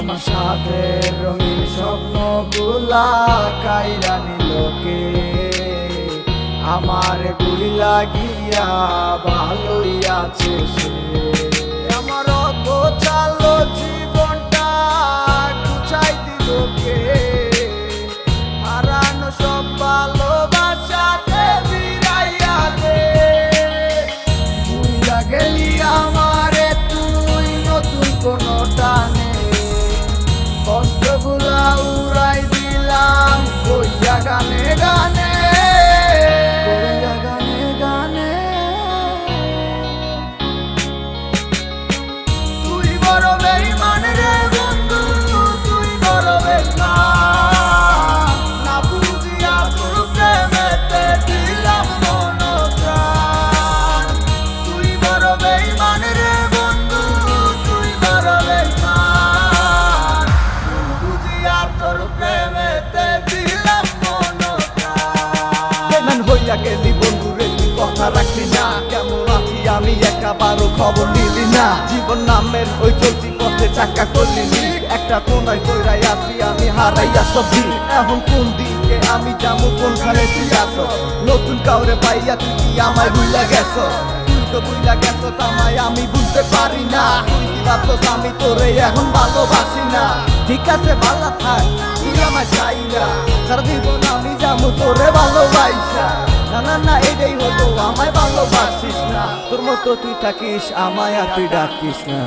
আমার সাথের রঙিন স্বপ্নগুলা কাইরা নিল কে? আমার বুইলা গিয়া ভালোই আছে সে। আমার অগোছালো জীবনটা গুছাই দিল কে? হারানো সব ভালোবাসাকে ফিরাইয়া দে। বুইলা গেলি আমারে তুই নতুন কোনো টানে, কষ্টগুলা উড়াই দিলাম কইয়া গানে গানে, কইয়া গানে গানে। তুই বড় বেঈমান রে বন্ধু, তুই বড় বেঈমান। না বুঝিয়া তোর প্রেমেতে দিলাম মন প্রাণ। তুই বড় বেঈমান রে বন্ধু, তুই বড় বেঈমান। বুঝিয়া তোর প্রেমেতে দিলাম মন প্রাণ। বেঈমান হইয়া গেলি বন্ধু রে, তুই কথা রাখলি না। কেমন আছি আমি একাবারও খবর নিলি না। জীবন নামের ওই চলতি পথে চাকা করলি নি। একটা কোনায় কইরাই আছি আমি হারাইয়া সবজি। এখন কোন দিকে আমি যাবো, কোনখানে তুই আছো? নতুন কাউরে পাইয়া তুই কি আমায় ভুইলা গেছ? তুই তো ভুইলা গেছ তামায় আমি বুঝতে পারি না। তুই কি ভাবছস আমি তোরে এখন ভালোবাসি না? ঠিক আছে ভালো থাক, তুই আমায় চাই না। সারা জীবন আমি যাবো তোরে ভালোবাসা। না না না এটাই হলো আমায় ভালোবাসিস না। তোর মতো তুই থাকিস আমায় আর তুই ডাকিস না।